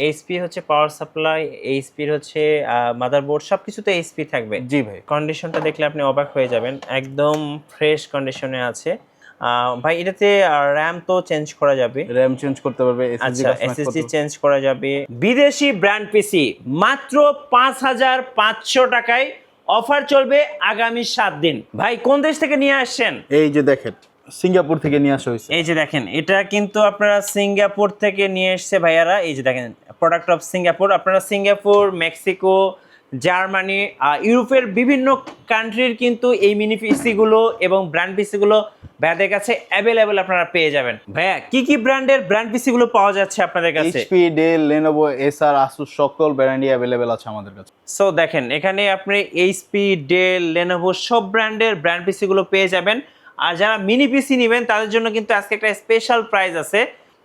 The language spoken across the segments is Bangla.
এইচপি হচ্ছে পাওয়ার সাপ্লাই, এইচপির হচ্ছে মাদারবোর্ড সবকিছুতে এইচপি থাকবে। জি ভাই। কন্ডিশনটা দেখলে আপনি অবাক হয়ে যাবেন, একদম ফ্রেশ কন্ডিশনে আছে। ভাই এটাতে র্যাম তো চেঞ্জ করা যাবে, র্যাম চেঞ্জ করতে পারবে, আচ্ছা এসএসডি চেঞ্জ করা যাবে। বিদেশি ব্র্যান্ড পিসি মাত্র 5500 টাকায় অফার চলবে আগামী 7 দিন। ভাই কোন দেশ থেকে নিয়ে আসছেন? এই যে দেখেন, সিঙ্গাপুর থেকে নিয়ে আসা হয়েছে। এই যে দেখেন, এটা কিন্তু আপনারা সিঙ্গাপুর থেকে নিয়ে এসছে ভাইয়ারা। এই যে দেখেন, প্রোডাক্ট অফ সিঙ্গাপুর। আপনারা সিঙ্গাপুর, মেক্সিকো, জার্মানি, ইউরোপের বিভিন্ন কান্ট্রির কিন্তু এই মিনি পিসিগুলো এবং ব্র্যান্ড পিসিগুলো ভাইয়াদের কাছে অ্যাভেলেবেল আপনারা পেয়ে যাবেন। ভাইয়া কি কি ব্র্যান্ডের ব্র্যান্ড পিসিগুলো পাওয়া যাচ্ছে আপনাদের কাছে? এইচপি, ডেল, লেনোভো, এসার, আসুস সকল ব্র্যান্ডই অ্যাভেলেবেল আছে আমাদের কাছে। সো দেখেন, এখানে আপনি এইচপি, ডেল, লেনোভো সব ব্র্যান্ডের ব্র্যান্ড পিসিগুলো পেয়ে যাবেন। আর যারা মিনি পিসি নেবেন তাদের জন্য কিন্তু আজকে একটা স্পেশাল প্রাইস আছে।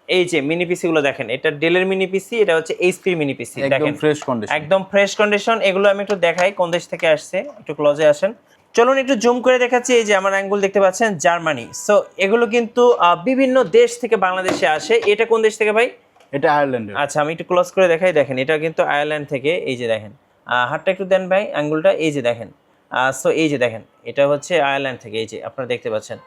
এই যে মিনি পিসি গুলো দেখেন, এটা ডেলের মিনি পিসি, এটা হচ্ছে এইচপির মিনি পিসি। দেখেন ফ্রেশ কন্ডিশন, একদম ফ্রেশ কন্ডিশন। এগুলো আমি একটু দেখাই কোন দেশ থেকে আসছে, একটু ক্লোজে আসেন। চলুন একটু জুম করে দেখাচ্ছি। এই যে আমার আঙ্গুল দেখতে পাচ্ছেন, জার্মানি। সো এগুলো কিন্তু বিভিন্ন দেশ থেকে বাংলাদেশে আসে। এটা কোন দেশ থেকে ভাই? এটা আয়ারল্যান্ডের। আচ্ছা আমি একটু ক্লোজ করে দেখাই। দেখেন এটা কিন্তু আয়ারল্যান্ড থেকে। এই যে দেখেন, হাতটা একটু দেন ভাই, আঙ্গুলটা। এই যে দেখেন, সো এই যে দেখেন, এটা হচ্ছে আয়ারল্যান্ড থেকে। এই যে আপনারা দেখতে পাচ্ছেন।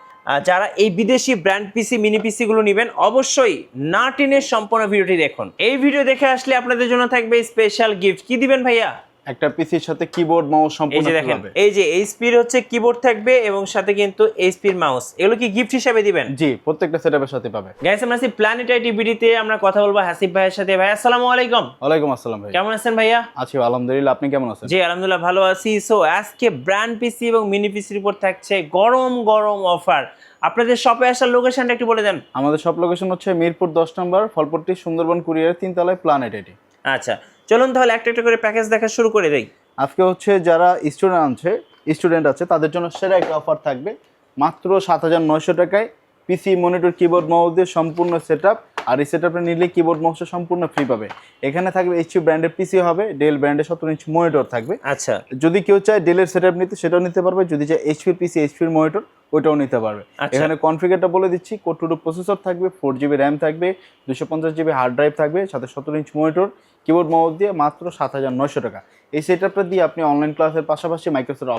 যারা এই বিদেশি ব্র্যান্ড পিসি, মিনি পিসি গুলো নেবেন, অবশ্যই না টেনে সম্পূর্ণ ভিডিওটি দেখুন। এই ভিডিও দেখে আসলে আপনাদের জন্য থাকবে স্পেশাল গিফট। কি দিবেন ভাইয়া? একটা পিসির সাথে কিবোর্ড, মাউস সম্পূর্ণ এই যে দেখেন, পাবে। এই যে এইচপির হচ্ছে কিবোর্ড থাকবে এবং সাথে কিন্তু এইচপির মাউস। এগুলো কি গিফট হিসেবে দিবেন? জি, প্রত্যেকটা সেটআপের সাথে পাবে। গাইস, আমরা আছি প্ল্যানেট আইটি বিডিতে। আমরা কথা বলবো হাসিব ভাইয়ের সাথে। ভাই আসসালামু আলাইকুম। ওয়ালাইকুম আসসালাম ভাই। কেমন আছেন ভাইয়া? আছি আলহামদুলিল্লাহ, আপনি কেমন আছেন? জি আলহামদুলিল্লাহ ভালো আছি। সো আজকে ব্র্যান্ড পিসি এবং মিনি পিসির উপর থাকছে গরম গরম অফার। আপনাদের শপে আসার লোকেশনটা একটু বলে দেন। আমাদের শপ লোকেশন হচ্ছে মিরপুর 10 নম্বর, ফলপট্টি, সুন্দরবন কুরিয়ার 3 তলায়, প্ল্যানেট আইটি। আচ্ছা চলুন তাহলে একটা একটা করে প্যাকেজ দেখা শুরু করে দেই। আজকে হচ্ছে যারা স্টুডেন্ট আছে তাদের জন্য সেরা একটা অফার থাকবে। মাত্র 7900 টাকায় পিসি, মনিটর, কিবোর্ড, মাউস দিয়ে সম্পূর্ণ সেটআপ। আর এই সেটআপটা নিলে কিবোর্ড, মাউসটা সম্পূর্ণ ফ্রি পাবে। এখানে থাকবে এইচপি ব্র্যান্ডের পিসি হবে, ডেল ব্র্যান্ডের 17 ইঞ্চি মনিটর থাকবে। আচ্ছা যদি কেউ চায় ডেলের সেটআপ নিতে, সেটাও নিতে পারবে। যদি চায় এইচপির পিসি, এইচপির মনিটর, ওইটাও নিতে পারবে। এখানে কনফিগারটা বলে দিচ্ছি। কোর টু প্রসেসর থাকবে, 4GB র্যাম থাকবে, 250GB হার্ড ড্রাইভ থাকবে, সাথে 17 ইঞ্চ মনিটর, কিবোর্ড, মাউস দিয়ে মাত্র 7900 টাকা। এই সেটআপটা দিয়ে আপনি অনলাইন ক্লাসের পাশাপাশি মাইক্রোসফট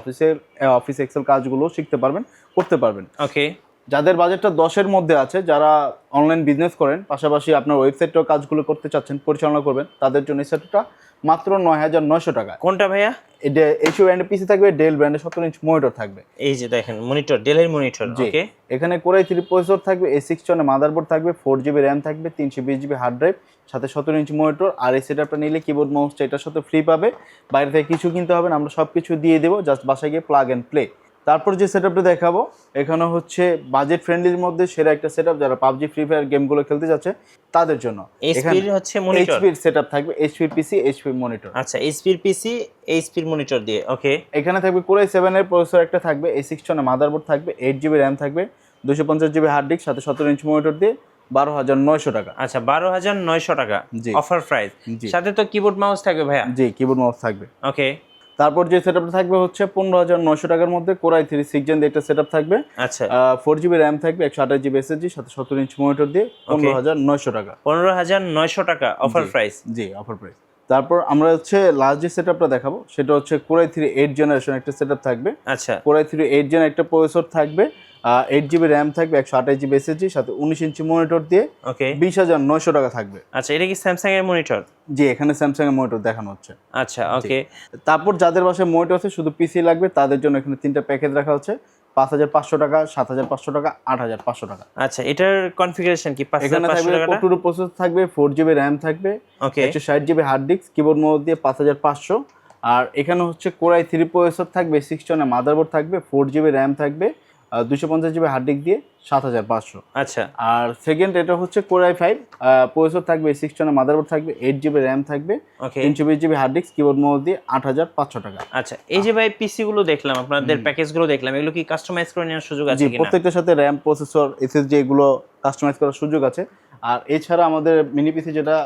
অফিস এক্সেল কাজগুলো শিখতে পারবেন, করতে পারবেন। ওকে। যাদের বাজেটটা 10-এর মধ্যে আছে, যারা অনলাইন বিজনেস করেন, পাশাপাশি আপনার ওয়েবসাইটেও কাজগুলো করতে চাচ্ছেন, পরিচালনা করবেন, তাদের জন্য এই সেটটা মাত্র 9900 টাকা। কোনটা ভাইয়া? এটা এইচপি ব্র্যান্ডের পিসি থাকবে, ডেল ব্র্যান্ডের 17 ইঞ্চ মনিটর থাকবে। এই যে দেখেন মনিটর, ডেলের মনিটর। ওকে। এখানে কোরাই 3 প্রসেসর থাকবে, A6 মাদারবোর্ড থাকবে, 4GB র্যাম থাকবে, 320GB হার্ড ড্রাইভ, সাথে 17 ইঞ্চ মনিটর। আর এই সেটআপটা নিলে কিবোর্ড, মাউসটা এটার সাথে ফ্রি পাবে। বাইরে থেকে কিছু কিনতে হবে না, আমরা সব কিছু দিয়ে দেবো, জাস্ট বাসায় গিয়ে প্লাগ অ্যান্ড প্লে। তারপর যে সেটআপটা দেখাবো, এখানে হচ্ছে বাজেট ফ্রেন্ডলির মধ্যে সেরা একটা সেটআপ। যারা পাবজি, ফ্রি ফায়ার গেমগুলো খেলতে যাচ্ছে তাদের জন্য এইচপির হচ্ছে মনিটর, এইচপির সেটআপ থাকবে, এইচপির পিসি, এইচপির মনিটর। আচ্ছা এইচপির পিসি, এইচপির মনিটর দিয়ে। ওকে। এখানে থাকবে কোরাই 7 এর প্রসেসর একটা থাকবে, A6 মাদারবোর্ড থাকবে, 8GB র্যাম থাকবে, 250GB হার্ড ডিস্ক, সাথে 17 ইঞ্চ মনিটর দিয়ে 12900 টাকা। আচ্ছা 12900 টাকা জি। Offer price. সাথে তো কিবোর্ড মাউস থাকবে ভাইয়া? জি, কিবোর্ড মাউস থাকবে। ওকে। তারপর যে সেটআপটা থাকবে হচ্ছে 15900 টাকার মধ্যে কোরাই 3 6 জেন দিয়ে একটা সেটআপ থাকবে। আচ্ছা 4GB র্যাম থাকবে, 128GB এসএসডি, সাথে 17 ইঞ্চ মনিটর দিয়ে 15900 টাকা। 15900 টাকা অফার প্রাইস। জি, অফার প্রাইস। তারপর আমরা হচ্ছে লাস্ট যে সেটআপটা দেখাবো, সেটা হচ্ছে কোরাই 3 8 জেনারেশন একটা সেটআপ থাকবে। আচ্ছা কোরাই 3 8 জেন একটা প্রসেসর থাকবে, 8GB র্যাম থাকবে, 128GB এসএসডি, সাথে 19 ইঞ্চি মনিটর দিয়ে ওকে 20900 টাকা থাকবে। আচ্ছা এটা কি স্যামসাং এর মনিটর? জি, এখানে স্যামসাং এর মনিটর দেখানো হচ্ছে। আচ্ছা ওকে। তারপর যাদের বাসায় মনিটর আছে, শুধু পিসি লাগবে, তাদের জন্য এখানে 3টা প্যাকেজ রাখা হচ্ছে। 5500 টাকা, 7500 টাকা, 8500 টাকা। আচ্ছা এটার কনফিগারেশন কি? এখানে 5500 থাকবে টাকা। কোর টু প্রসেসর থাকবে, 4GB র্যাম থাকবে, okay 160GB hard disk, keyboard mouse দিয়ে 5500। আর এখানে হচ্ছে কোরাই 3 প্রসেসর থাকবে, 6 মাদারবোর্ড থাকবে, 4GB র্যাম থাকবে, 250GB হার্ড ডিস্ক দিয়ে 7500। আচ্ছা আর সেকেন্ড এটা হচ্ছে কোরাই 5 প্রসেসর থাকবে, 6 মাদারবোর্ড থাকবে, 8GB র্যাম থাকবে, okay 320GB hard disk, keyboard mouse দিয়ে 8500 টাকা। আচ্ছা এই যে ভাই পিসি গুলো দেখলাম, আপনাদের প্যাকেজ গুলো দেখলাম, এগুলো কি কাস্টমাইজ করে নেওয়ার সুযোগ আছে জি, কিনা? প্রত্যেকটার সাথে র্যাম, প্রসেসর, এসএসডি এগুলো কাস্টমাইজ করার সুযোগ আছে। আর এছাড়া আমাদের মিনি পিসি যেটা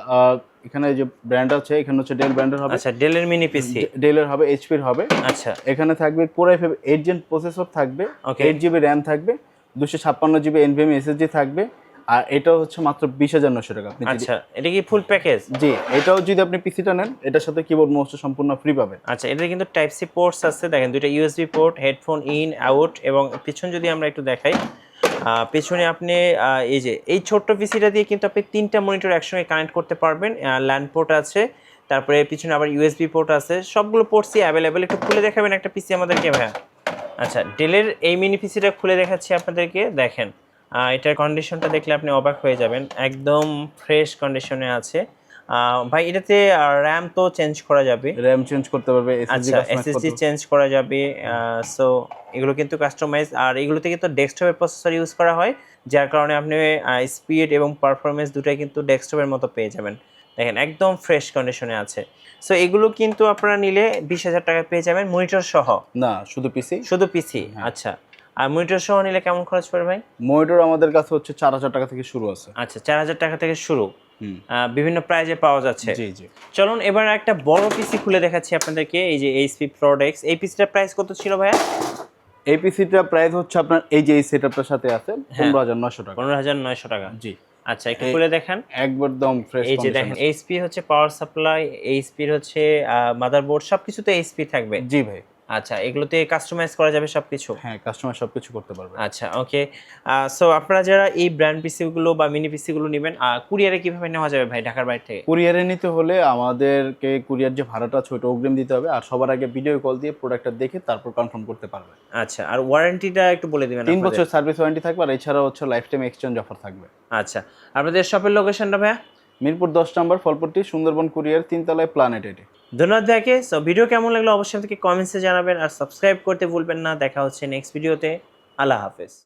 এখানে যে ব্র্যান্ড আছে, এখানে হচ্ছে ডেল ব্র্যান্ডের হবে। আচ্ছা ডেলের মিনি পিসি, ডেলের হবে, এইচপির হবে। আচ্ছা এখানে থাকবে কোরাই 5 8 জেন প্রসেসর থাকবে, Okay. 8GB র্যাম থাকবে, 256GB এনভিএমই এসএসডি থাকবে, আর এটাও হচ্ছে মাত্র 20,900 টাকা। আপনি যদি আচ্ছা, এটা কি ফুল প্যাকেজ? জি, এটাও যদি আপনি পিসিটা নেন, এটার সাথে কিবোর্ড মাউস সম্পূর্ণ ফ্রি পাবেন। আচ্ছা, এটা কিন্তু টাইপ সি পোর্টস আছে, দেখেন দুইটা USB port, headphone in out, এবং পিছন যদি আমরা একটু দেখাই, পেছনে আপনি এই যে এই ছোট্ট পিসিটা দিয়ে কিন্তু আপনি 3টা মনিটর একসঙ্গে কানেক্ট করতে পারবেন। ল্যান্ড পোর্ট আছে, তারপরে পিছনে আবার ইউএসবি পোর্ট আছে, সবগুলো পোর্টসই অ্যাভেলেবেল। একটু খুলে দেখাবেন একটা পিসি আমাদেরকে ভাইয়া? আচ্ছা, ডেলের এই মিনি পিসিটা খুলে দেখাচ্ছি আপনাদেরকে, দেখেন এটার কন্ডিশনটা দেখলে আপনি অবাক হয়ে যাবেন, একদম ফ্রেশ কন্ডিশনে আছে। ভাই এটাতে র্যাম তো চেঞ্জ করা যাবে, র‍্যাম চেঞ্জ করতে পারবে, এসএসডি আচ্ছা কাস্টমাইজ এসএসডি করতে চেঞ্জ করা যাবে। সো এগুলো কিন্তু কাস্টমাইজ, আর এগুলোতে কিন্তু ডেস্কটপের প্রসেসর ইউজ করা হয়, যার কারণে আপনি স্পিড এবং পারফরমেন্স দুটাই কিন্তু ডেস্কটপের মতো পেয়ে যাবেন। দেখেন একদম ফ্রেশ কন্ডিশনে আছে। সো এগুলো কিন্তু আপনারা নিলে 20,000 টাকা পেয়ে যাবেন মনিটর সহ। না, শুধু পিসি। শুধু পিসি? আচ্ছা, আর মনিটর সহ নিলে কেমন খরচ পড়বে ভাই? মনিটর আমাদের কাছে হচ্ছে 4,000 টাকা থেকে শুরু আছে। আচ্ছা, 4,000 টাকা থেকে শুরু, বিভিন্ন প্রাইজে পাওয়া যাচ্ছে। জি জি। চলুন এবার একটা বড় পিসি খুলে দেখাচ্ছি আপনাদেরকে, এই যে এইচপি প্রোডেক্টস। এই পিসিটার প্রাইস কত ছিল ভাইয়া? এই পিসিটা প্রাইস হচ্ছে আপনার এই যে এই সেটআপটার সাথে আছে 15,900 টাকা। 15,900 টাকা। জি। আচ্ছা, একটু খুলে দেখান। একদম ফ্রেশ এই যে কন্ডিশন। দেখেন, এইচপি হচ্ছে পাওয়ার সাপ্লাই, এইচপির হচ্ছে মাদারবোর্ড, সবকিছুতে এইচপি থাকবে। জি ভাই। আচ্ছা, এগুলোতে কাস্টমাইজ করা যাবে সবকিছু? হ্যাঁ, কাস্টমার সবকিছু করতে পারবে। আচ্ছা, ওকে। সো আপনারা যারা এই ব্র্যান্ড পিসিগুলো বা মিনি পিসিগুলো নেবেন, কুরিয়ারে কিভাবে নেওয়া যাবে ভাই ঢাকার বাইরে থেকে? কুরিয়ারে নিতে হলে আমাদেরকে কুরিয়ার যে ভাড়াটা আছে ওটা অগ্রিম দিতে হবে, আর সবার আগে ভিডিও কল দিয়ে প্রোডাক্টটা দেখে তারপর কনফার্ম করতে পারবে। আচ্ছা, আর ওয়ারেন্টিটা একটু বলে দিবেন 3 আপনাদের। বছর সার্ভিস ওয়ারেন্টি থাকবে, আর এছাড়া হচ্ছে লাইফ টাইম এক্সচেঞ্জ অফার থাকবে। আচ্ছা, আপনাদের শপের লোকেশনটা ভাইয়া? মিরপুর 10 নম্বর, ফলপট্টি, সুন্দরবন কুরিয়ার, 3 তলায় প্ল্যানেট এটি। ধন্যবাদ ভাইকে। সো ভিডিও কেমন লাগলো অবশ্যই আমাদেরকে কমেন্টসে জানাবেন, আর সাবস্ক্রাইব করতে ভুলবেন না। দেখা হচ্ছে নেক্সট ভিডিওতে। আল্লাহ হাফেজ।